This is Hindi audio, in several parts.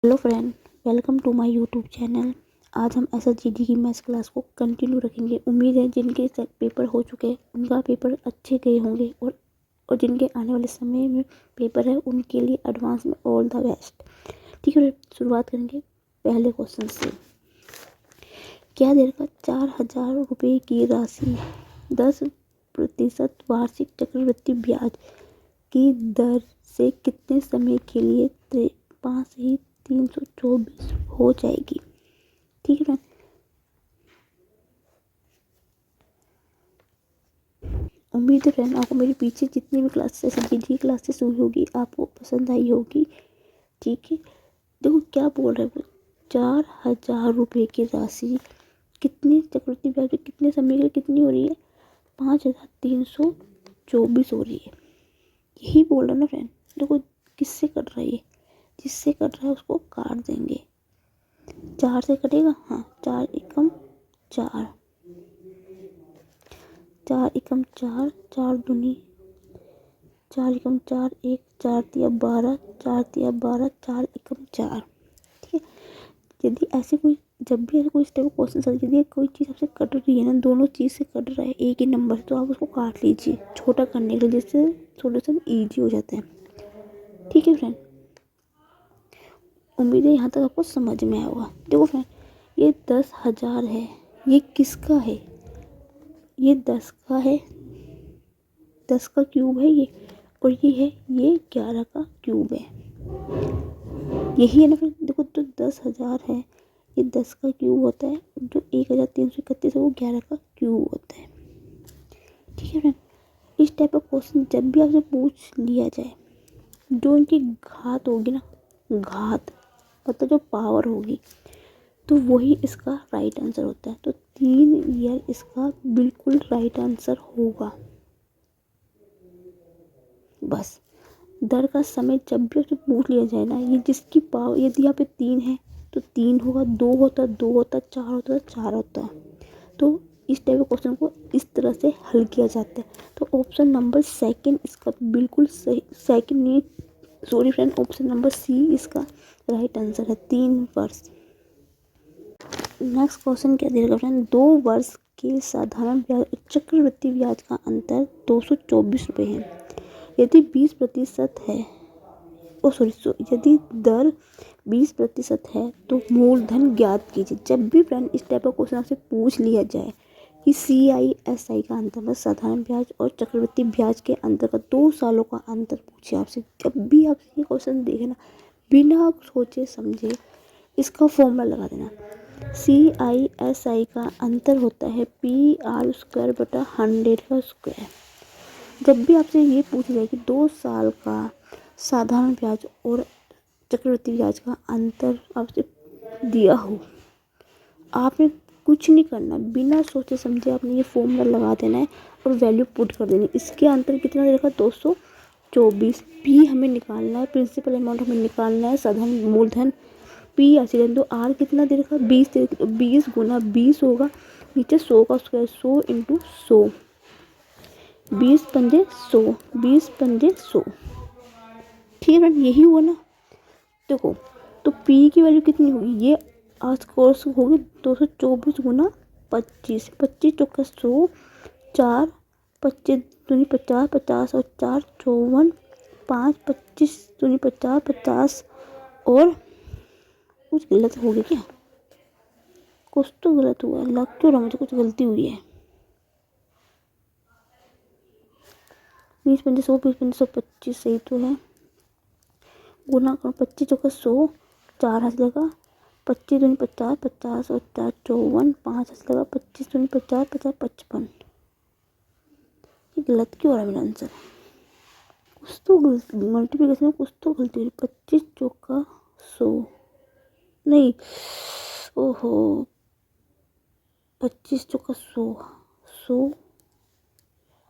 Hello friend, welcome to my YouTube channel. आज हम एसएसजीडी की मैथ्स क्लास को कंटिन्यू रखेंगे। उम्मीद है जिनके पेपर हो चुके हैं उनका पेपर अच्छे गए होंगे और जिनके आने वाले समय में पेपर है उनके लिए एडवांस में ऑल द बेस्ट। ठीक है, शुरुआत करेंगे पहले क्वेश्चन से। क्या दे रखा? 4,000 रुपये की राशि 10% वार्षिक चक्रवृद्धि ब्याज की दर से कितने समय के लिए 324 हो जाएगी? ठीक है, उम्मीद है फ्रेंड आपको मेरी पीछे जितनी भी क्लासेस एसएसजीडी क्लासेस हुई होगी आपको पसंद आई होगी। ठीक है, देखो क्या बोल रहे हैं, 4,000 रुपये की राशि कितनी चक्रवृद्धि ब्याज कितने समय के लिए कितनी हो रही है? 5,324 हो रही है। यही बोल रहा ना फ्रेंड। देखो किससे कट रहा है ये, जिससे कट रहा है उसको काट देंगे। 4 से कटेगा, हाँ 4 एकम 4, 4 एकम 4, 4 दूनी 4 एकम 4, 1 4 तिया 12, 4 तिया 12, 4 एकम 4। ठीक है, यदि ऐसे कोई जब भी ऐसे कोई इस टाइप का क्वेश्चन यदि कोई चीज़ आपसे कट रही है ना, दोनों चीज़ से कट रहा है एक ही नंबर से, तो आप उसको काट लीजिए छोटा करने के लिए, जिससे सॉल्यूशन ईजी हो जाता है। ठीक है फ्रेंड, उम्मीद है यहाँ तक आपको समझ में आया होगा। देखो फ्रेंड, ये 10,000 है, ये किसका है? ये 10 का है, 10 का क्यूब है ये, और ये है ये 11 का क्यूब है। यही है ना फ्रेंड। देखो तो 10,000 है, ये 10 का क्यूब होता है, जो 1,331 है वो 11 का क्यूब होता है। ठीक है फ्रेंड, इस टाइप का क्वेश्चन जब भी आपसे पूछ लिया जाए, जो इनकी घात होगी ना, घात मतलब जो पावर होगी, तो वही इसका राइट आंसर होता है। तो 3 ईयर इसका बिल्कुल राइट आंसर होगा। बस दर का समय जब भी आपसे पूछ लिया जाए ना, ये जिसकी पावर यदि यहाँ पे 3 है तो 3 होगा, 2 होता 2 होता, 4 होता 4 होता। तो इस टाइप के क्वेश्चन को इस तरह से हल किया जाता है। तो ऑप्शन नंबर सेकंड इसका बिल्कुल सही, सेकंड नहीं sorry friend, option number C इसका राइट आंसर है, 3 वर्ष। नेक्स्ट क्वेश्चन क्या दे रखा फ्रेंड? 2 वर्ष के साधारण ब्याज और चक्रवृद्धि ब्याज का अंतर 224 रुपये है। यदि 20% है, यदि दर 20% है तो मूलधन ज्ञात कीजिए। जब भी फ्रेंड इस टाइप का क्वेश्चन आपसे पूछ लिया जाए कि CISI का अंतर्गत साधारण ब्याज और चक्रवृद्धि ब्याज के अंतर्गत 2 सालों का अंतर पूछे आपसे, जब भी आप ये क्वेश्चन देखें ना, बिना सोचे समझे इसका फॉर्मूला लगा देना। CISI का अंतर होता है PR² बटा 100 का स्क्वायर। जब भी आपसे ये पूछ जाए कि 2 साल का साधारण ब्याज और चक्रवृद्धि ब्याज का अंतर आपसे दिया हो, आपने कुछ नहीं करना, बिना सोचे समझे आपने ये फॉर्मूला लगा देना है और वैल्यू पुट कर देनी। इसके अंतर कितना दे रखा? 224। P हमें निकालना है, प्रिंसिपल अमाउंट हमें निकालना है, साधारण मूलधन P ऐसे तो R कितना दे रखा? 20 दे रखा, 20 गुना 20 होगा, नीचे 100 का स्क्वायर, 100 इंटू 100, 20 पंजे 100, 20 पंजे 100। ठीक है फ्रेंड, यही हुआ ना। देखो तो P की वैल्यू कितनी होगी? ये आज कोर्स होगी 224 गुना 25, 25 चौका 100, 4 25 दूनी 50, 50 और 4 54, 5 25 दूनी 50, 50 और कुछ गलत हो गया क्या? कुछ तो गलत हुआ, लग क्यों रहा मुझे कुछ गलती हुई है। 20 पंजे 100, 20 पंजे 100, 25 सही तो है। गुना करो 25 चौका 100, 4 हाथ लगा, 25 दूनी 50, 50 और 4 54, 5 हाथ लगा, 25 दूनी 50, 50 55। ये गलत क्यों हो रहा है मेरा आंसर? कुछ तो गलती, मल्टीप्लिकेशन में कुछ तो गलती हो रही। 25 चौका 100 नहीं, ओहो 25 चौका 100, 100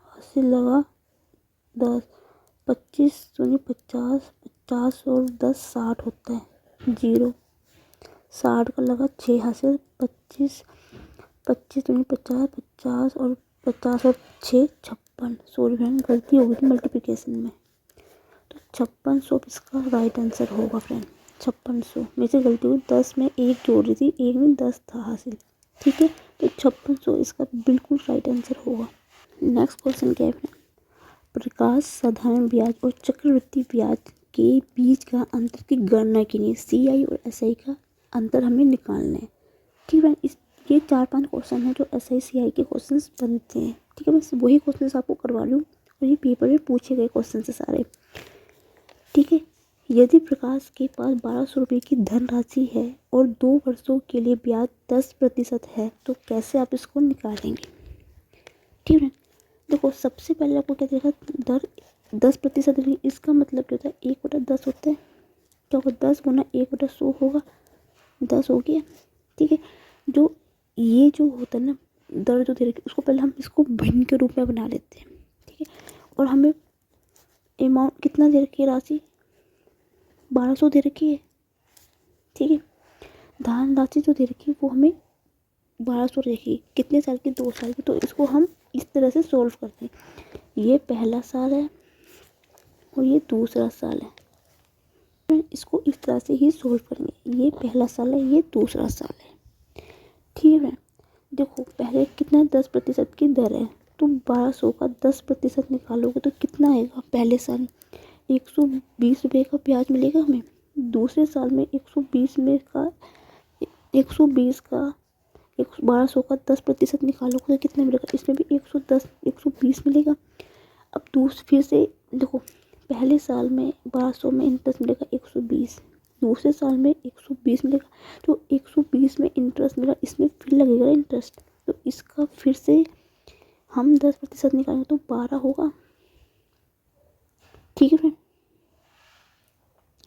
अस्सी लगा 10, 25 दूनी 50, 50 और 10 60 होता है, 0 60 का लगा 6 हासिल, 25 25 दूनी 50, 50 और 50 और 6 56। सॉरी फ्रेंड, गलती हो गई थी मल्टीप्लिकेशन में। तो 56 इसका राइट आंसर होगा फ्रेंड। 5600 मेरे से गलती हुई, 10 में एक जोड़ रही थी, एक में 10 था हासिल। ठीक है, तो 5600 इसका बिल्कुल राइट आंसर होगा। नेक्स्ट क्वेश्चन क्या है, प्रकाश साधारण ब्याज और चक्रवृद्धि ब्याज के बीच का अंतर की गणना कीजिए। CI और SI का अंतर हमें निकालना है। ठीक है, इस ये 4-5 क्वेश्चन है जो SI CI के क्वेश्चंस बनते हैं। ठीक है, मैं वही क्वेश्चंस आपको करवा रही हूँ और ये पेपर में पूछे गए क्वेश्चन से सारे। ठीक है, यदि प्रकाश के पास 1200 रुपये की धनराशि है और 2 वर्षों के लिए ब्याज 10% है, तो कैसे आप इसको निकालेंगे। ठीक है, देखो सबसे पहले आपको क्या देखा, दर 10%, इसका मतलब क्या होता है, 1/10 होता है। क्या होगा, 10 गुना 1/100 होगा, 10 हो गया। ठीक है, जो ये जो होता है ना दर जो दे रखी, उसको पहले हम इसको भिन्न के रूप में बना लेते हैं। ठीक है, और हमें अमाउंट कितना दे रखी है, राशि 1200 दे रखी है। ठीक है, धन राशि जो दे रखी है वो हमें 1200 रखी, कितने साल की, 2 साल की। तो इसको हम इस तरह से सोल्व करते हैं, ये पहला साल है और ये दूसरा साल है। इसको इस तरह से ही सोल्व करेंगे, ये पहला साल है, ये दूसरा साल है। ठीक है, देखो पहले कितना 10% की दर है, तो 1200 का 10% निकालोगे तो कितना आएगा, पहले साल 120 रुपये का ब्याज मिलेगा हमें। दूसरे साल में 120 में का 120 का 1200 का 10% निकालोगे तो कितना मिलेगा, इसमें भी 110 120 मिलेगा। अब फिर से देखो, पहले साल में 1200 में इंटरेस्ट मिलेगा 120, दूसरे साल में 120 मिलेगा। तो 120 में इंटरेस्ट मिला, इसमें फिर लगेगा इंटरेस्ट, तो इसका फिर से हम 10% निकालेंगे तो 12 होगा। ठीक है फ्रेंड,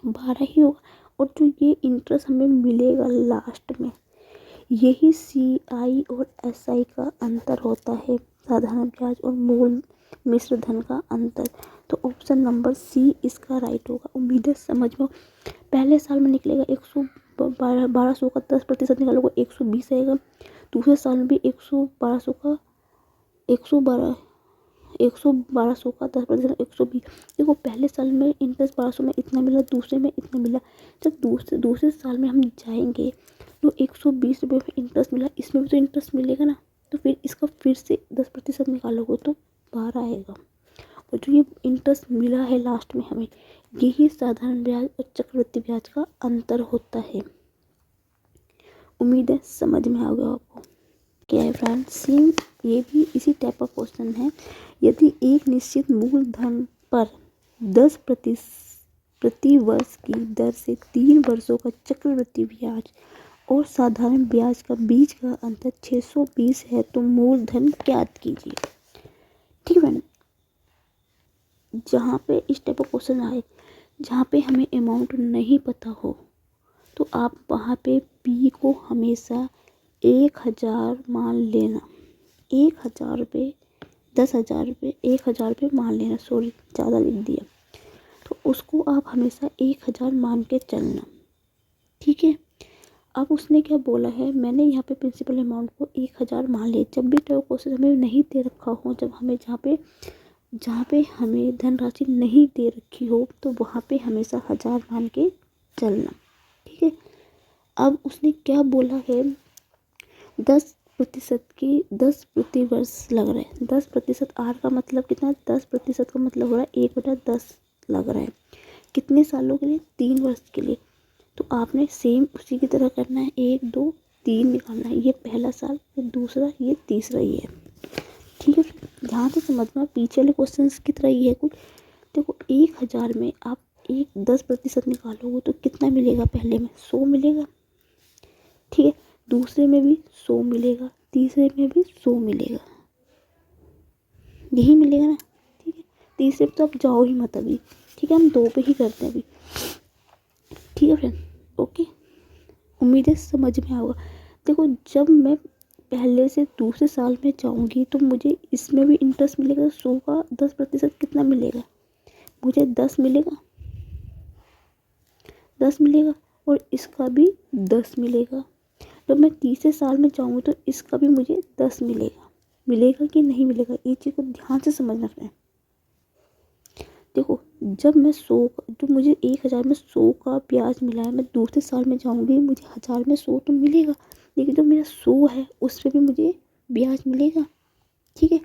12 ही होगा। और जो ये इंटरेस्ट हमें मिलेगा लास्ट में, यही CI और SI का अंतर होता है, साधारण ब्याज और मूल मिश्र धन का अंतर। तो ऑप्शन नंबर C इसका राइट होगा। उम्मीद है समझ में। पहले साल में निकलेगा 1200 का 10% निकालोगे 120 आएगा। दूसरे साल में भी 1200 का 112 1200 का 10% 120। देखो पहले साल में इंटरेस्ट 1200 में इतना मिला, दूसरे में इतना मिला। जब दूसरे साल में हम जाएंगे तो 120 रुपये में इंटरेस्ट मिला, इसमें भी तो इंटरेस्ट मिलेगा ना, तो फिर इसका फिर से 10% निकालोगे तो 12 आएगा। और जो ये इंटरेस्ट मिला है लास्ट में हमें, यही साधारण ब्याज और चक्रवृद्धि ब्याज का अंतर होता है। उम्मीद है समझ में आ गया आपको। क्या है फ्रेंड्स, सेम ये भी इसी टाइप का क्वेश्चन है। यदि एक निश्चित मूलधन पर 10% प्रति वर्ष की दर से 3 वर्षों का चक्रवृद्धि ब्याज और साधारण ब्याज का बीच का अंतर 620 है, तो मूलधन ज्ञात कीजिए। ठीक है फ्रेंड, जहाँ पे इस टाइप का क्वेश्चन आए, जहाँ पे हमें अमाउंट नहीं पता हो, तो आप वहाँ पे P को हमेशा 1000 मान लेना। 1000 रुपये, 10,000 रुपये, 1000 रुपये मान लेना, सॉरी ज़्यादा लिख दिया। तो उसको आप हमेशा 1000 मान के चलना। ठीक है, अब उसने क्या बोला है, मैंने यहाँ पे प्रिंसिपल अमाउंट को 1000 मान लिया। जब भी तो क्वेश्चन हमें नहीं दे रखा हो, जब हमें जहाँ पे हमें धनराशि नहीं दे रखी हो, तो वहाँ पे हमेशा 1000 मान के चलना। ठीक है, अब उसने क्या बोला है, 10% की 10 प्रति वर्ष लग रहा है। 10% R का मतलब कितना, 10% का मतलब हो रहा है 1/10 लग रहा है। कितने सालों के लिए, 3 वर्ष के लिए। तो आपने सेम उसी की तरह करना है, 1 2 3 निकालना है। ये पहला साल, ये दूसरा, ये तीसरा ही है। ठीक है, ध्यान से समझना, पीछे वाले क्वेश्चन की तरह ही है कुछ। देखो 1000 में आप 10% निकालोगे तो कितना मिलेगा, पहले में 100 मिलेगा। ठीक है, दूसरे में भी 100 मिलेगा, तीसरे में भी 100 मिलेगा, यही मिलेगा ना। ठीक है, तीसरे पे तो आप जाओ ही मत अभी। ठीक है, हम 2 पे ही करते हैं अभी। ठीक है फ्रेंड, ओके, उम्मीद है समझ में आएगा। देखो जब मैं पहले से दूसरे साल में जाऊंगी तो मुझे इसमें भी इंटरेस्ट मिलेगा। 100 का 10% कितना मिलेगा, मुझे 10 मिलेगा, 10 मिलेगा, और इसका भी 10 मिलेगा। जब मैं तीसरे साल में जाऊँगी तो इसका भी मुझे 10 मिलेगा। मिलेगा कि नहीं मिलेगा, ये चीज़ को ध्यान से समझना है। देखो जब मैं 100 जो मुझे 1000 में 100 का ब्याज मिला है, मैं दूसरे साल में जाऊंगी मुझे 1000 में 100 तो मिलेगा, लेकिन जो मेरा 100 है उस पर भी मुझे ब्याज मिलेगा। ठीक है,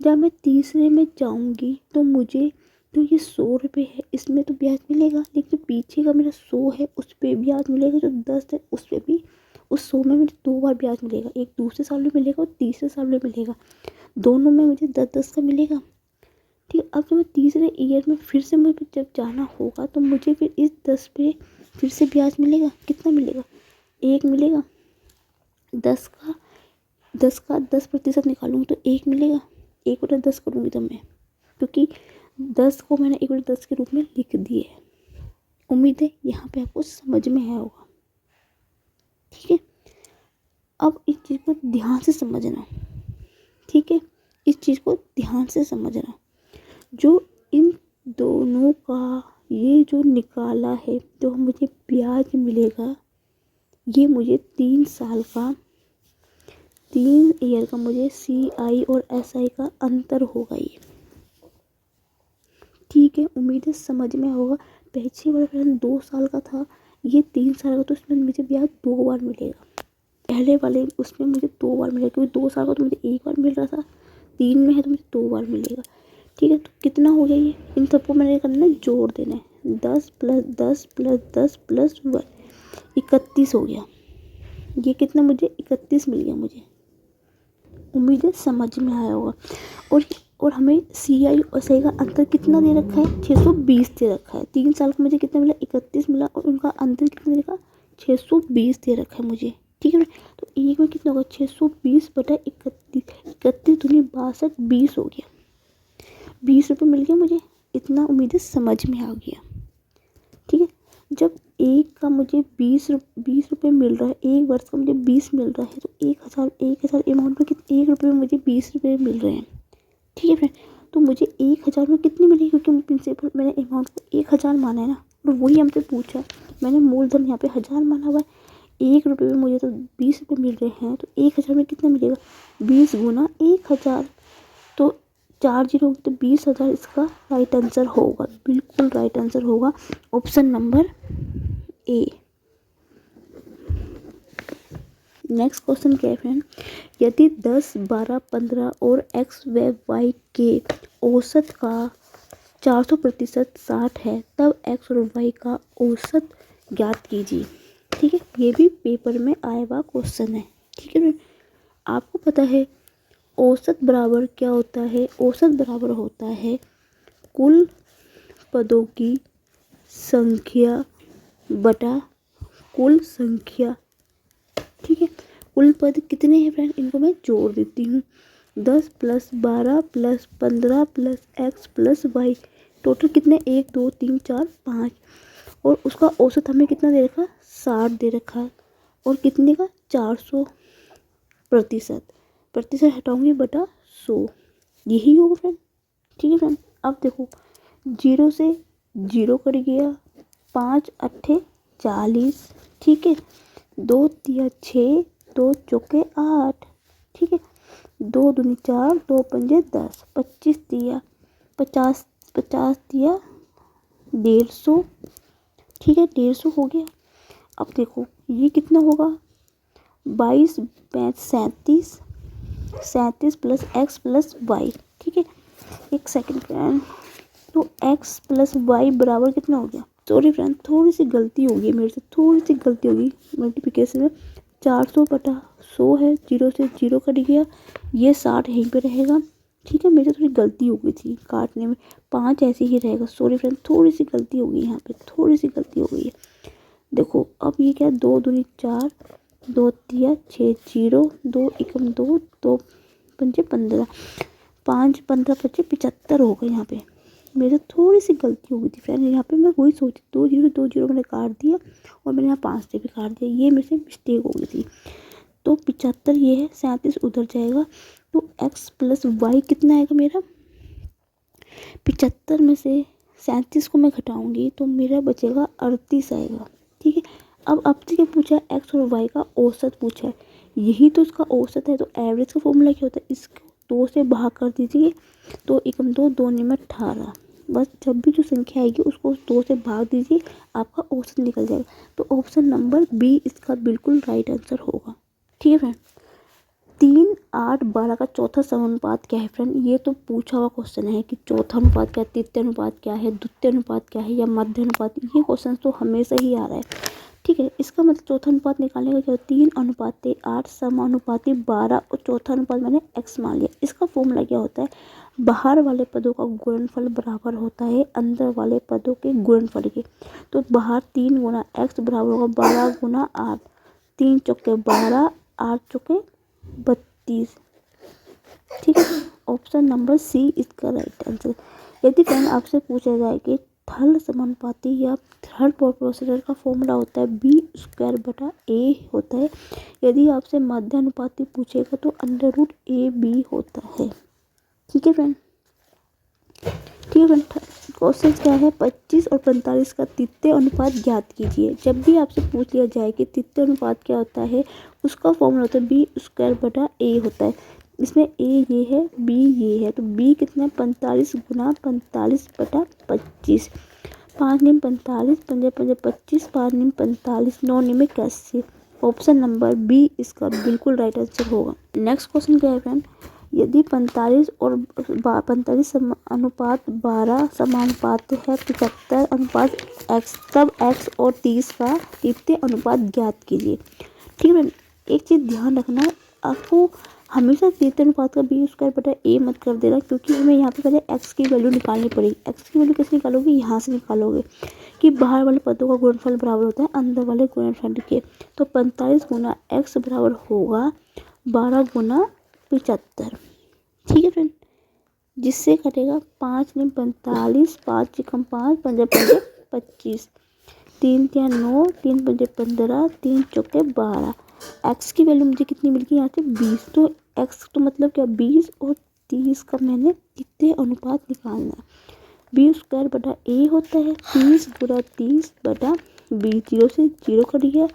जब मैं तीसरे में जाऊंगी तो मुझे जो ये 100 रुपये है इसमें तो ब्याज मिलेगा, लेकिन जो पीछे का मेरा 100 है उस पर ब्याज मिलेगा, जो 10 है उस पर भी, उस 100 में मुझे 2 बार ब्याज मिलेगा, एक दूसरे साल में मिलेगा और तीसरे साल में मिलेगा, दोनों में मुझे 10-10 का मिलेगा। ठीक है, अब जब मैं तीसरे ईयर में फिर से मुझे जब जाना होगा तो मुझे फिर इस 10 पे फिर से ब्याज मिलेगा। कितना मिलेगा? 1 मिलेगा। 10% निकालूंगी तो 1 मिलेगा। 1/10 करूँगी तो मैं, क्योंकि 10 को मैंने 1/10 के रूप में लिख दिए है। उम्मीद है यहाँ पे आपको समझ में आया होगा। ठीक है, अब इस चीज़ को ध्यान से समझना। ठीक है, इस चीज़ को ध्यान से समझना, जो इन दोनों का ये जो निकाला है जो मुझे ब्याज मिलेगा, ये मुझे 3 साल का 3 ईयर का मुझे CI और SI का अंतर होगा ये। ठीक है, उम्मीद है समझ में होगा। पीछे वाला प्रश्न 2 साल का था, ये 3 साल का, तो इसमें मुझे ब्याज 2 बार मिलेगा। पहले वाले उसमें मुझे 2 बार मिलेगा, क्योंकि 2 साल का तो मुझे 1 बार मिल रहा था, 3 में है तो मुझे 2 बार मिलेगा। ठीक है, तो कितना हो गया ये? इन सबको मैंने करना है, जोड़ देना है। 10 + 10 + 10 + 1 31 हो गया। ये कितना मुझे 31 मिल गया मुझे। उम्मीद है समझ में आया होगा। और हमें CI और SI का अंतर कितना दे रखा है? 620 दे रखा है। 3 साल का मुझे कितना मिला? 31 मिला, और उनका अंतर कितना देखा? 620 दे रखा है मुझे। ठीक है ना, तो एक में कितना होगा? 620/31, 31 दूनी 62, 20 हो गया। 20 रुपये मिल गया मुझे। इतना उम्मीद है समझ में आ गया। ठीक है, जब एक का मुझे 20 रुपये मिल रहा है, एक वर्ष का मुझे 20 मिल रहा है, तो 1000 अमाउंट में कितने 1 रुपये में मुझे 20 रुपये मिल रहे हैं। ठीक है फ्रेंड, तो मुझे 1000 में कितनी मिलेगी? क्योंकि प्रिंसिपल मैंने अमाउंट को 1000 माना है ना, और वही हमसे पूछा, मैंने मूलधन यहाँ पे 1000 माना हुआ है। 1 रुपये में मुझे तो 20 रुपये मिल रहे हैं, तो 1000 में कितना मिलेगा? 20 गुना 1000, तो 4 जीरो तो 20,000 इसका राइट आंसर होगा। बिल्कुल राइट आंसर होगा option number A. Next question क्या है फ्रेंड? यदि 10, 12, 15 और x व y के औसत का 400% 60 है, तब x और y का औसत ज्ञात कीजिए। ठीक है, ये भी पेपर में आया हुआ क्वेश्चन है। ठीक है फ्रेंड, आपको पता है औसत बराबर क्या होता है? औसत बराबर होता है कुल पदों की संख्या बटा कुल संख्या। ठीक है, कुल पद कितने हैं फ्रेंड? इनको मैं जोड़ देती हूँ। 10 + 12 + 15 + x + y, टोटल कितने? 1 2 3 4 5, और उसका औसत हमें कितना दे रखा? 60 दे रखा है, और कितने का? 400%। प्रतिशत हटाऊंगी बटा 100, यही होगा फ्रेंड। ठीक है फ्रेंड, अब देखो 0 से 0 कट गया, 5 8 40। ठीक है, 2 3 6, 2 चौके 8। ठीक है, 2 दूनी 4, 2 पंजे 10, 25 दिया 50, 50 दिया 150। ठीक है, 150 हो गया। अब देखो ये कितना होगा? 22 5 37, 37 + x + y। ठीक है, एक सेकंड फ्रेंड, तो x + y बराबर कितना हो गया? सॉरी फ्रेंड, थोड़ी सी गलती हो गई मेरे से, थोड़ी सी गलती होगी मल्टीप्लिकेशन में। 400/100 है, 0 से 0 कट गया, ये 60 यहीं पे रहेगा। ठीक है, मेरे से थोड़ी गलती हो गई थी काटने में, 5 ऐसे ही रहेगा। सॉरी फ्रेंड, थोड़ी सी गलती हो गई यहाँ पे, थोड़ी सी गलती हो गई है। देखो अब ये क्या? 2 दूनी 4, 2 3 6 0, 2 एकम 2, 2 पंजे 15, 5 15 25 75 हो गए। यहाँ पे मेरे थोड़ी सी गलती हो गई थी फ्रेंड, यहाँ पे मैं वही सोची 2 0 मैंने काट दिया, और मैंने यहाँ 5 से भी काट दिया, ये मेरे से मिस्टेक हो गई थी। तो 75 ये है, 37 उधर जाएगा, तो x + y कितना आएगा मेरा? 75 में से 37 को मैं घटाऊंगी तो मेरा बचेगा 38 आएगा। ठीक है, अब क्या पूछा है? x और y का औसत पूछा है, यही तो उसका औसत है। तो एवरेज का फॉर्मूला क्या होता है? इसको 2 से भाग कर दीजिए, 2 एकम 2, 2 निम 18। बस जब भी जो संख्या आएगी उसको 2 से भाग दीजिए, आपका ऑप्शन निकल जाएगा। तो ऑप्शन नंबर बी इसका बिल्कुल राइट आंसर होगा। ठीक है फ्रेंड। 3, 8, 12 का चौथा समानुपात क्या है फ्रेंड? ये तो पूछा हुआ क्वेश्चन है कि चौथा अनुपात क्या है, तृतीय अनुपात क्या है, द्वितीय अनुपात क्या है या मध्य अनुपात। ये क्वेश्चन तो हमेशा ही आ रहा है। ठीक है, इसका मतलब चौथा अनुपात निकालने का क्या? 3:8 समानुपाती 12 और चौथा अनुपात मैंने x मान लिया। इसका फॉर्मूला क्या होता है? बाहर वाले पदों का गुणनफल बराबर होता है अंदर वाले पदों के गुणनफल के। तो बाहर 3 गुना x बराबर होगा 12 गुना 8। 3 चौके 12, 8 चौके 32। ठीक है, ऑप्शन नंबर सी इसका राइट आंसर। यदि फ्रेंड आपसे पूछा जाए कि थर्ड समानुपाती या थर्ड प्रोपोर्शनल का फॉर्मूला होता है b² a होता है। यदि आपसे मध्य अनुपाती पूछेगा तो √ab होता है। ठीक है फ्रेंड। ठीक है फ्रेंड, क्वेश्चन क्या है? 25 और 45 का तृतीय अनुपात ज्ञात कीजिए। जब भी आपसे पूछ लिया जाए कि तृतीय अनुपात क्या होता है, उसका फॉर्मूला होता है b² a होता है। इसमें a ये है, b ये है, तो b कितना है? 45 गुना 45/25। 5 निम 45, 5 5 25, 5 निम 45, 9 निम 81। ऑप्शन नंबर बी इसका बिल्कुल राइट आंसर होगा। नेक्स्ट क्वेश्चन क्या है फ्रेंड? यदि 45 और 45 अनुपात 12 समानुपात है 75 अनुपात x, तब x और 30 का तृतीय अनुपात ज्ञात कीजिए। ठीक है, एक चीज़ ध्यान रखना, आपको हमेशा तृतीय अनुपात का b² a मत कर देना, क्योंकि हमें यहाँ पे पहले x की वैल्यू निकालनी पड़ेगी। x की वैल्यू कैसे निकालोगे? यहाँ से निकालोगे कि बाहर वाले पदों का गुणनफल बराबर होता है अंदर वाले गुणनफल के। तो 45 गुना x बराबर होगा 12 गुना 75। ठीक है फ्रेंड, जिससे कटेगा 5 निम 45, 5 चिकम 5, 5 5 25, 3 3 9, 3 5 15, 3 चौके 12। x की वैल्यू मुझे कितनी मिल गई यहाँ से? 20। तो x तो मतलब क्या? 20 और 30 का मैंने तृतीय अनुपात निकालना है। b² a होता है 30 गुना 30/20। 0 से 0 कट गया,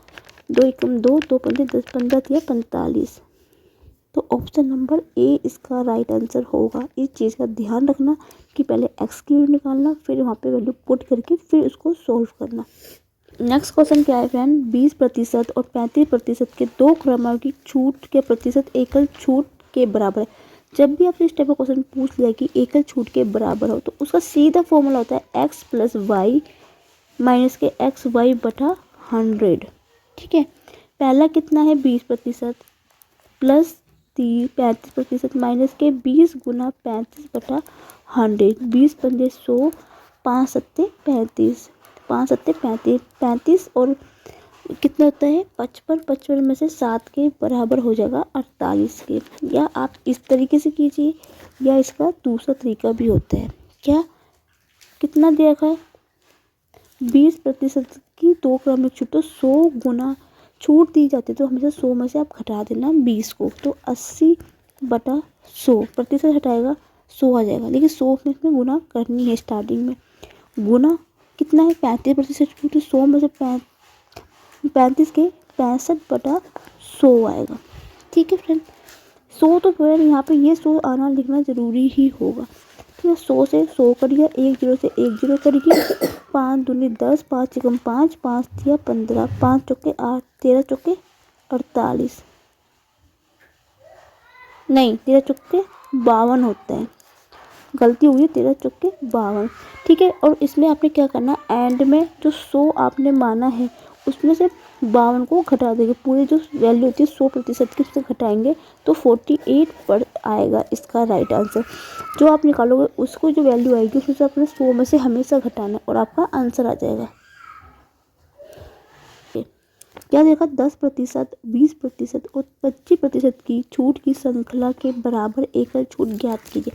2 एकम 2, 2 पंजे 10, 15 या 45। तो ऑप्शन नंबर ए इसका राइट आंसर होगा। इस चीज़ का ध्यान रखना कि पहले x की वैल्यू निकालना, फिर वहाँ पे वैल्यू पुट करके फिर उसको सोल्व करना। नेक्स्ट क्वेश्चन क्या है फ्रेंड? 20% और 35% के दो क्रमांक की छूट के प्रतिशत एकल छूट के बराबर है। जब भी आपसे इस टाइप का क्वेश्चन पूछ लिया कि एकल छूट के बराबर हो, तो उसका सीधा फॉर्मूला होता है x + y माइनस के xy/100। ठीक है, पहला कितना है? 20% प्लस 35% माइनस के 20 गुना 35/100। 20 पंजे 100, 5 सत्ते 35, 5 सत्ते 35, 35 और कितना होता है? 55। 55 में से 7 के बराबर हो जाएगा 48 के। या आप इस तरीके से कीजिए, या इसका दूसरा तरीका भी होता है। क्या कितना दिया है? 20% की दो क्रमिक छूट, तो 100 गुना छूट दी जाती है, तो हमेशा 100 में से आप घटा देना 20 को, तो 80/100। प्रतिशत हटाएगा 100 आ जाएगा, लेकिन 100 में इसमें गुना करनी है स्टार्टिंग में। गुना कितना है? 35% छूट, तो 100 में से 35 के 65/100 आएगा। ठीक है फ्रेंड, 100 तो फिर यहाँ पे ये 100 आना लिखना ज़रूरी ही होगा। ठीक है, 100 से 100 कट गया, 1 0 से 1 0 कट गया, 5 दूनी 10, 5 चिकम 5, 5 दिया 15, 5 चौके 8, 13 चौके 48, नहीं 13 चौके 52 होता है, गलती हुई है, 13 चौके 52। ठीक है, और इसमें आपने क्या करना, एंड में जो 100 आपने माना है उसमें से 52 को घटा देंगे। पूरी जो वैल्यू होती है 100% की, उससे घटाएंगे तो 48 पर आएगा इसका राइट आंसर। जो आप निकालोगे उसको जो वैल्यू आएगी उसमें से अपने 100 में से हमेशा घटाना है और आपका आंसर आ जाएगा। क्या देखा? 10%, 20% और 25% की छूट की श्रृंखला के बराबर एकल छूट ज्ञात कीजिए।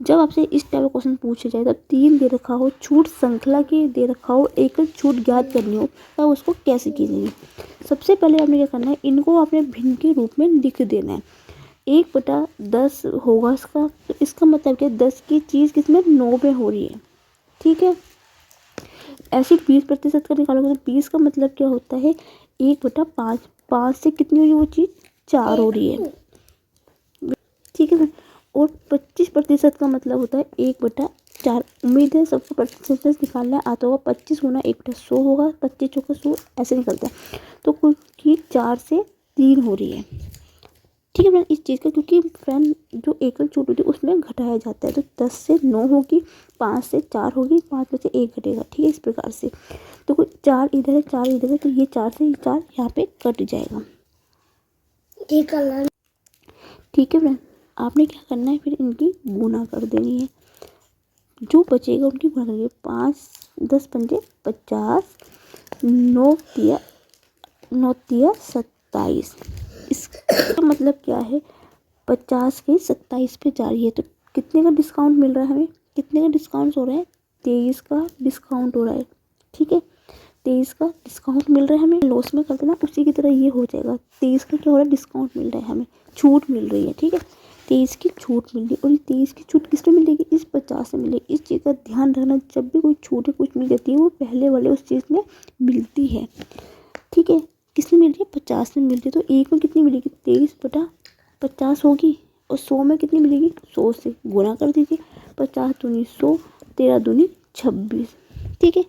जब आपसे इस टाइप का क्वेश्चन पूछा जाए, तब 3 दे रखा हो, छूट श्रृंखला की दे रखा हो, एकल छूट ज्ञात करनी हो, तब उसको कैसे कीजिए? सबसे पहले आपने क्या करना है, इनको आपने भिन्न के रूप में लिख देना है। 1/10 होगा इसका, तो इसका मतलब क्या? 10 की चीज़ किसमें? 9 में हो रही है। ठीक है, ऐसे 20% का निकालोगे तो 20 का मतलब क्या होता है? 1/5। 5 से कितनी हो रही है वो चीज़? 4 हो रही है। ठीक है, और 25% का मतलब होता है 1/10। 4 उम्मीद है सबको परसेंटेज निकालना आता होगा। 25 गुना 1/100 होगा, 25 चौके 100 ऐसे निकलता है। तो कुल की 4 से 3 हो रही है। ठीक है फ्रेंड, इस चीज़ का क्योंकि फ्रेंड जो एकल छूट होती है उसमें घटाया जाता है। तो 10 से 9 होगी, 5 से 4 होगी, 5 में से 1 घटेगा। ठीक है, इस प्रकार से। तो कोई 4 इधर है, 4 इधर है, तो ये 4 से 4 यहाँ पे कट जाएगा। ठीक है फ्रेंड, आपने क्या करना है, फिर इनकी गुना कर देनी है। जो बचेगा उनकी गुना करेंगे। 5 10 पंजे 50, 9 तिया 27। इसका मतलब क्या है, 50 के 27 पे जा रही है। तो कितने का डिस्काउंट मिल रहा है हमें, कितने का डिस्काउंट हो रहा है, 23 का डिस्काउंट हो रहा है। ठीक है, 23 का डिस्काउंट मिल रहा है हमें। लॉस में करते ना उसी की तरह ये हो जाएगा। 23 का क्या हो रहा है, डिस्काउंट मिल रहा है हमें, छूट मिल रही है। ठीक है, 23 की छूट मिल रही है। और ये 23 की छूट किस पे मिलेगी, इस 50 से मिलेगी। इस चीज़ का ध्यान रखना, जब भी कोई छूट कुछ मिल जाती है वो पहले वाले उस चीज़ में मिलती है। ठीक है, किस में मिल रही है, 50 में मिल रही है। तो एक में कितनी मिलेगी, 23/50 होगी। और 100 में कितनी मिलेगी, 100 से गुना कर दीजिए। 50 दूनी 100, 13 दूनी 26। ठीक है,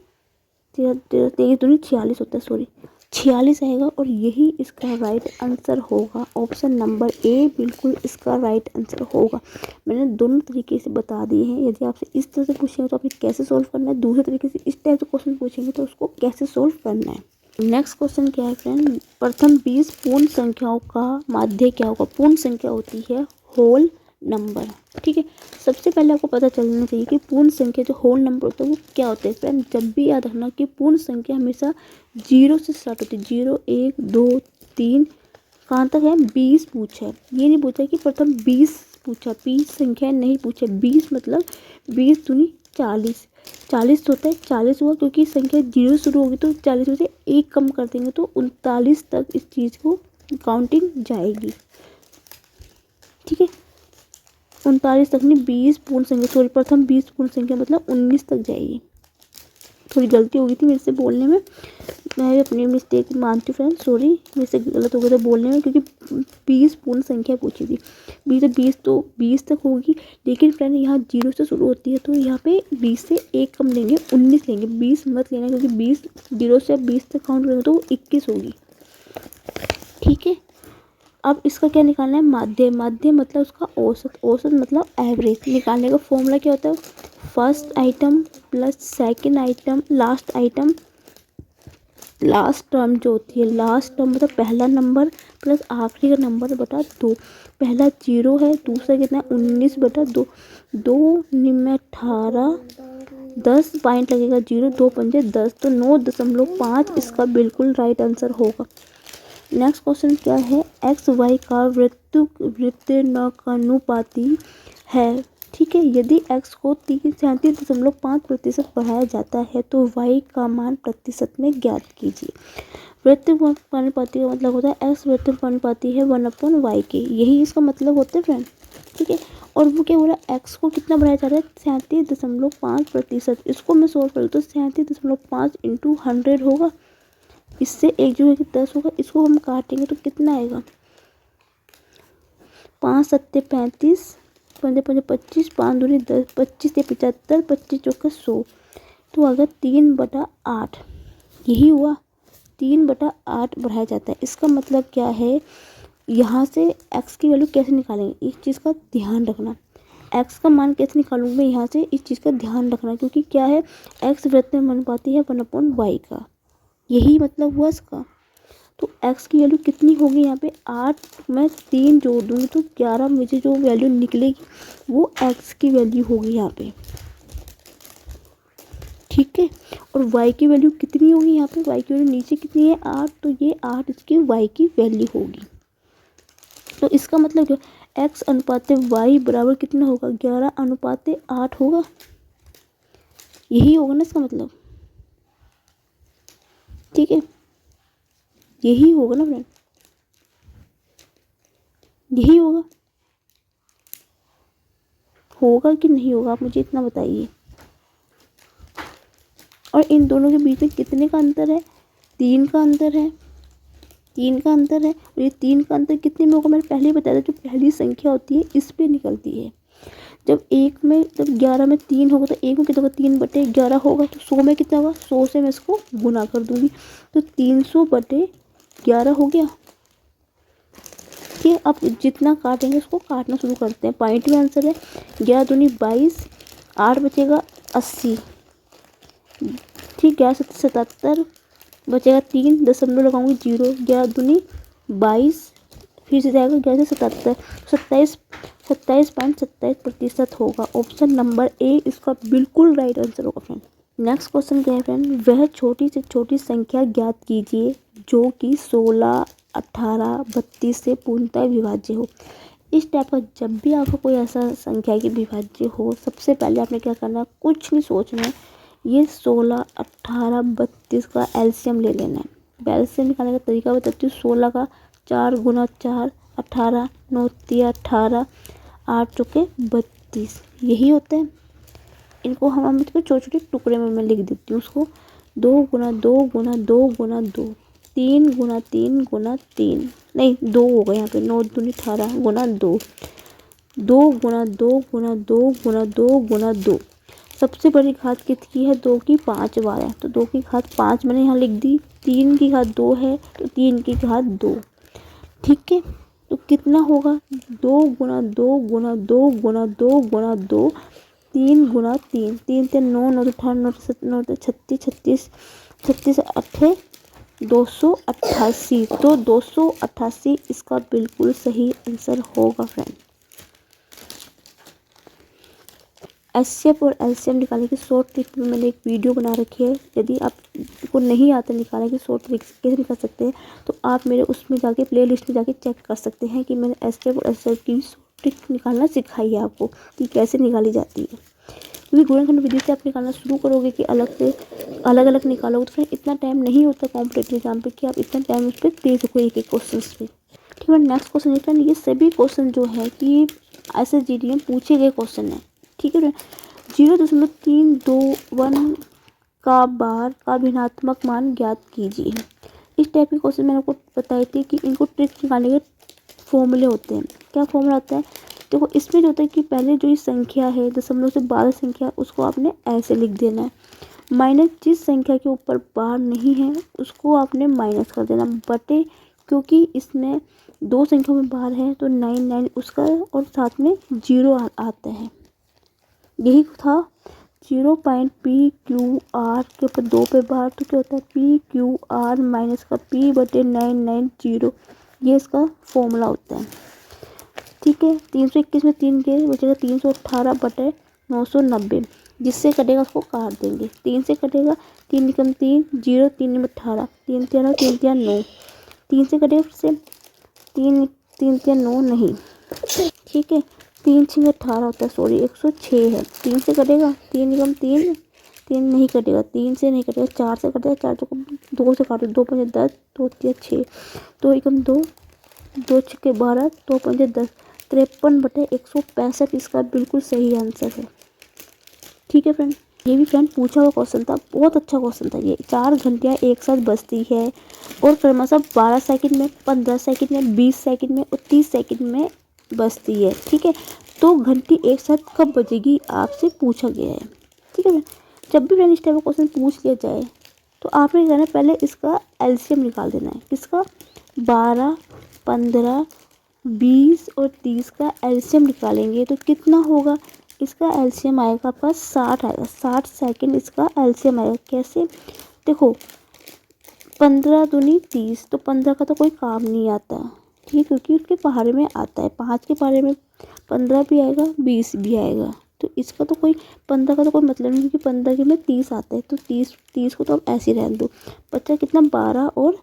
23 दूनी 46 होता है, सॉरी 46 आएगा। और यही इसका राइट आंसर होगा। ऑप्शन नंबर ए बिल्कुल इसका राइट आंसर होगा। मैंने दोनों तरीके से बता दिए हैं। यदि आपसे इस तरह से पूछेंगे तो आपने कैसे सोल्व करना है, दूसरे तरीके से इस टाइप से क्वेश्चन पूछेंगे तो उसको कैसे सोल्व करना है। नेक्स्ट क्वेश्चन क्या है फ्रेंड, प्रथम 20 पूर्ण संख्याओं का माध्य क्या होगा। पूर्ण संख्या होती है होल नंबर। ठीक है, सबसे पहले आपको पता चलना चाहिए कि पूर्ण संख्या जो होल नंबर होता है वो क्या होता है। फ्रेंड, जब भी याद रखना कि पूर्ण संख्या हमेशा 0 से स्टार्ट होती है। 0 1 2 3 कहाँ तक है, 20 पूछा है। ये नहीं पूछा कि प्रथम 20 पूछा, 20 संख्या नहीं पूछा। 20 मतलब 20 दूनी 40, 40 होता है, 40 हुआ क्योंकि संख्या 0 शुरू होगी तो 40 में से 1 कम कर देंगे तो 39 तक इस चीज़ को काउंटिंग जाएगी। ठीक है, 39 तक नहीं, 20 पूर्ण संख्या, सॉरी प्रथम 20 पूर्ण संख्या मतलब 19 तक जाएगी। थोड़ी गलती हो गई थी मेरे से बोलने में, मैं अपनी मिस्टेक मानती हूँ फ्रेंड, सॉरी मेरे से गलत हो गया था बोलने में, क्योंकि 20 पूर्ण संख्या पूछी थी। 20 तो 20 तक होगी, लेकिन फ्रेंड यहाँ 0 से शुरू होती है तो यहाँ पे 20 से 1 कम लेंगे, 19 लेंगे। 20 मत लेना क्योंकि 20 0 से 20 तक काउंट करेंगे तो वो 21 होगी। ठीक है, अब इसका क्या निकालना है, माध्य। माध्य मतलब उसका औसत, औसत मतलब एवरेज। निकालने का फॉर्मूला क्या होता है, first item plus second item last item, last term जो होती है, लास्ट टर्म मतलब पहला नंबर प्लस आखिरी का नंबर बटा 2। पहला 0 है, दूसरा कितना है 19/2, 2 में 18, 10 पॉइंट लगेगा 0, 2 पंजे 10, तो 9.5 इसका बिल्कुल राइट आंसर होगा। नेक्स्ट क्वेश्चन क्या है, एक्स वाई का व्युत्क्रमानुपाती है। ठीक है, यदि x को 37.5% बढ़ाया जाता है तो y का मान प्रतिशत में ज्ञात कीजिए। व्युत्क्रमानुपाती का मतलब होता है x व्युत्क्रमानुपाती है 1/y के, यही इसका मतलब होता है फ्रेंड। ठीक है, और वो क्या बोला, x को कितना बढ़ाया जा रहा है 37.5%। इसको मैं सोल्व करूँ तो 37.5 × 100 होगा। इससे एक जो है कि 10 होगा, इसको हम काटेंगे तो कितना आएगा, 5 7 35, 5 5 25, 5 दूनी 10, 25 से 75, 25 चौका 100, तो अगर 3/8 यही हुआ, 3/8 बढ़ाया जाता है। इसका मतलब क्या है, यहाँ से x की वैल्यू कैसे निकालेंगे, इस चीज़ का ध्यान रखना। x का मान कैसे निकालूंगी मैं यहाँ से, इस चीज़ का ध्यान रखना, क्योंकि क्या है x व्युत्क्रमानुपाती है 1/y का, यही मतलब हुआ इसका। तो x की वैल्यू कितनी होगी यहाँ पे, 8 में 3 जोड़ दूँगी तो 11 मुझे जो वैल्यू निकलेगी वो x की वैल्यू होगी यहाँ पे। ठीक है, और y की वैल्यू कितनी होगी यहाँ पे, y की वैल्यू नीचे कितनी है 8, तो ये 8 इसकी y की वैल्यू होगी। तो इसका मतलब क्या, x अनुपात y बराबर कितना होगा, 11/8 होगा, यही होगा ना इसका मतलब। ठीक है, यही होगा ना फ्रेंड, यही होगा, होगा कि नहीं होगा आप मुझे इतना बताइए। और इन दोनों के बीच में कितने का अंतर है, 3 का अंतर है, 3 का अंतर है। और ये 3 का अंतर कितने में होगा, मैंने पहले ही बताया था, जो पहली संख्या होती है इस पे निकलती है। जब 11 में 3 होगा तो 1 में कितना होगा, 3/11 होगा, तो 100 में कितना होगा, 100 से मैं इसको गुना कर दूंगी, तो 300/11 हो गया। ठीक है, अब जितना काटेंगे उसको काटना शुरू करते हैं। पॉइंट में आंसर है 11 दूनी 22, 8 बचेगा 80। ठीक, 11×77 बचेगा 3, दशमलव लगाऊंगी 0, 11 दूनी 22, फिर से जाएगा 11 से 77, 27.27% होगा। ऑप्शन नंबर ए इसका बिल्कुल राइट आंसर होगा फ्रेंड। नेक्स्ट क्वेश्चन क्या है फ्रेंड, वह छोटी से छोटी संख्या ज्ञात कीजिए जो कि 16, 18, 32 से पूर्णतः विभाज्य हो। इस टाइप का जब भी आपको कोई ऐसा संख्या की विभाज्य हो, सबसे पहले आपने क्या करना है, कुछ नहीं सोचना है, ये 16, 18, 32 का एलसीएम ले लेना है। एलसीएम निकालने का तरीका बताती हूँ। 16 का 4 गुना 4, 18, 9 तिया 18, 8 चौके 32, यही होते हैं। इनको हम इसको छोटे छोटे टुकड़े में मैं लिख देती हूँ उसको। 2 गुना 2 गुना 2 गुना 2, 3 गुना 3 गुना 3, नहीं 2 हो गए यहाँ पे, 9 दूनी 18 गुना 2, 2 गुना 2 गुना 2 गुना 2 गुना 2। सबसे बड़ी घात कितनी है, 2 की 5 बार है, तो 2 की घात 5 मैंने यहाँ लिख दी। 3 की घात 2 है तो 3 की घात 2। ठीक है, तो कितना होगा, 2 गुना 2 गुना 2 गुना 2 गुना 2, 3 गुना 3, 3 से 9, 9 18, 9 9 36, 36 36 8 288, तो 288 इसका बिल्कुल सही आंसर होगा फ्रेंड। एचसीएफ और एलसीएम निकालने की शॉर्ट ट्रिक में मैंने एक वीडियो बना रखी है। यदि आपको नहीं आता निकालने की शॉर्ट ट्रिक कैसे निकाल सकते हैं, तो आप मेरे उसमें जाके प्लेलिस्ट में जाके चेक कर सकते हैं कि मैंने एचसीएफ और एलसीएम की शॉर्ट ट्रिक निकालना सिखाई है आपको कि कैसे निकाली जाती है। क्योंकि गुणनखंड विधि से आप निकालना शुरू करोगे कि अलग अलग निकालोगे, तो फिर इतना टाइम नहीं होता कॉम्पिटेटिव एग्जाम पे कि आप इतना टाइम उस पर दे सको एक एक क्वेश्चन पे। ठीक है, नेक्स्ट क्वेश्चन है फ्रेंड, ये सभी क्वेश्चन जो है कि ऐसे जीडी में पूछे गए क्वेश्चन है। ठीक है, 0.321 का बार का भिन्नात्मक मान ज्ञात कीजिए। इस टाइप के क्वेश्चन मैंने आपको बताई थी कि इनको ट्रिक निकालने के फॉर्मूले होते हैं। क्या फॉर्मूला होता है, देखो इसमें जो होता है कि पहले जो ये संख्या है दशमलव से 12 संख्या, उसको आपने ऐसे लिख देना है। माइनस जिस संख्या के ऊपर बार नहीं है उसको आपने माइनस कर देना बटे, क्योंकि इसमें 2 संख्या में बार है तो 9 उसका और साथ में 0 आता है। यही था 0.PQR के ऊपर 2 पे बार, तो क्या होता है PQR माइनस का P बटे 990, ये इसका फॉर्मूला होता है। ठीक है, 321 में 3 के बचेगा 318 बटे 990, जिससे कटेगा उसको काट देंगे। 3 से कटेगा, 3 निकम 3, 0 3 में 18, 3 3 3 3 9, 3 से कटेगा फिर से 3 3 3 9 नहीं। ठीक है, 3 6 18 होता है, सॉरी 106 है। 3 से कटेगा, 3 निकम 3, 3 नहीं कटेगा, 3 से नहीं कटेगा, 4 से कटेगा, 4 तो 2 से काटो, 2 5 10, 2 3 6, 2 एकम 2, 2 6 12, 2 5 10, 53 बटे 165 इसका बिल्कुल सही आंसर है। ठीक है फ्रेंड, ये भी फ्रेंड पूछा हुआ क्वेश्चन था, बहुत अच्छा क्वेश्चन था ये। 4 घंटियाँ एक साथ बजती है और क्रमशः 12 सेकंड में, 15 सेकंड में, 20 सेकंड में और 30 सेकंड में बजती है। ठीक है, तो घंटी एक साथ कब बजेगी आपसे पूछा गया है। ठीक है, जब भी फ्रेंड इस टाइप का क्वेश्चन पूछ लिया जाए तो आपने कहना पहले इसका एलसीएम निकाल देना है। किसका, 12, 15, 20 और 30 का एलसीएम निकालेंगे तो कितना होगा, इसका एलसीएम आएगा आपका 60 आएगा। 60 सेकंड इसका एलसीएम आएगा। कैसे, देखो 15 दूनी 30, तो 15 का तो कोई काम नहीं आता। ठीक है, क्योंकि उसके पहाड़े में आता है, 5 के पहाड़े में 15 भी आएगा 20 भी आएगा, तो इसका तो कोई 15 का तो कोई मतलब नहीं, क्योंकि 15 के में 30 आता है, तो 30 को तो अब ऐसे ही रहने दो। बच्चा कितना, 12 और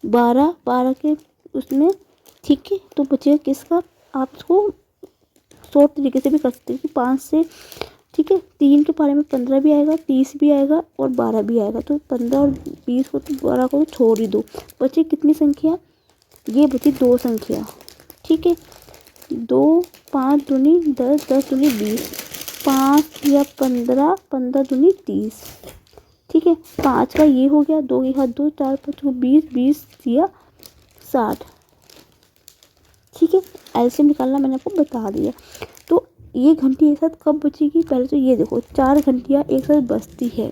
12 के उसमें। ठीक है, तो बचेगा किसका, आप इसको शॉर्ट तरीके से भी कर सकते हैं कि 5 से, ठीक है, 3 के पारे में 15 भी आएगा, 30 भी आएगा और 12 भी आएगा, तो 15 और 20 को तो 12 को तो छोड़ ही दो। बचे कितनी संख्या, ये बची 2 संख्या। ठीक है, 2 5 दूनी 10, 10 दूनी 20, 5 या 15, 15 दूनी 30। ठीक है, 5 का ये हो गया, 2 की हाथ 2, 4 5 20, 20 या 60। ठीक है, एलसीएम निकालना मैंने आपको बता दिया। तो ये घंटी एक साथ कब बजेगी, पहले तो ये देखो 4 घंटियाँ एक साथ बजती है,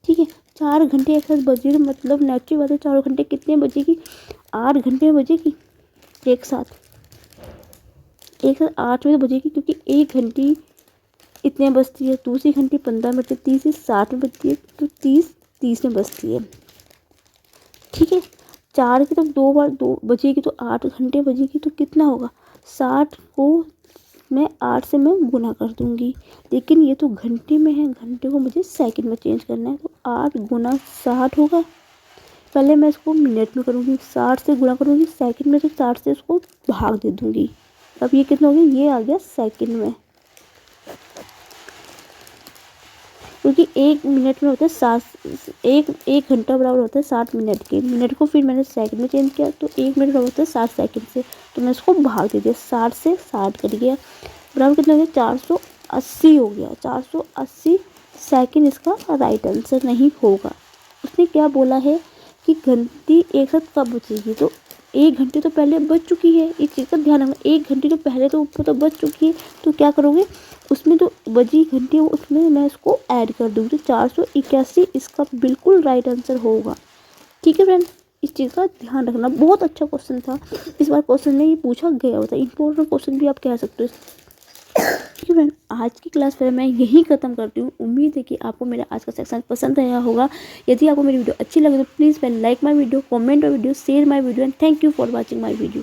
ठीक है। 4 घंटे एक साथ बज रही मतलब नेचुरल बात है, 4 घंटे कितने बजेगी, 8 घंटे बजेगी एक साथ 8 बजे बजेगी, क्योंकि एक घंटी इतने बजती है, दूसरी घंटी 15 मिनट, तीसरी 60 में बजती है, तो 30 में बजती है, ठीक है। 4 की तो 2 बार 2 बजेगी तो 8 घंटे बजेगी, तो कितना होगा 60 को मैं 8 से मैं गुना कर दूंगी, लेकिन ये तो घंटे में है, घंटे को मुझे सेकंड में चेंज करना है, तो 8 गुना 60 होगा। पहले मैं इसको मिनट में करूँगी, 60 से गुना करूँगी सेकंड में, तो 60 से इसको भाग दे दूँगी, अब ये कितना हो गया, ये आ गया सेकंड में, क्योंकि 1 मिनट में होता है 1 घंटा बराबर होता है 60 मिनट के, मिनट को फिर मैंने सेकंड में चेंज किया, तो 1 मिनट बराबर होता है 60 सेकंड से, तो मैं इसको भाग दे दिया, 60 से 60 कट गया, बराबर कितना हो गया 480 हो गया, 480 सेकंड इसका राइट आंसर नहीं होगा। उसने क्या बोला है कि घंटी एक साथ कब बजेगी, तो 1 घंटे तो पहले बज चुकी है, इस चीज़ का ध्यान रखना, 1 घंटे तो पहले तो ऊपर तो बज चुकी है, तो क्या करोगे उसमें तो बजी घंटी उसमें मैं इसको ऐड कर दूँगी, तो 481 इसका बिल्कुल राइट आंसर होगा, ठीक है फ्रेंड। इस चीज़ का ध्यान रखना, बहुत अच्छा क्वेश्चन था, इस बार क्वेश्चन में ये पूछा गया होता है, इंपॉर्टेंट क्वेश्चन भी आप कह सकते हो, ठीक है फ्रेंड। आज की क्लास फिर मैं यहीं ख़त्म करती हूँ, उम्मीद है कि आपको मेरा आज का सेक्शन पसंद आया होगा। यदि आपको मेरी वीडियो अच्छी लगे तो please like my video, comment my video, share my video, and thank you for watching my video.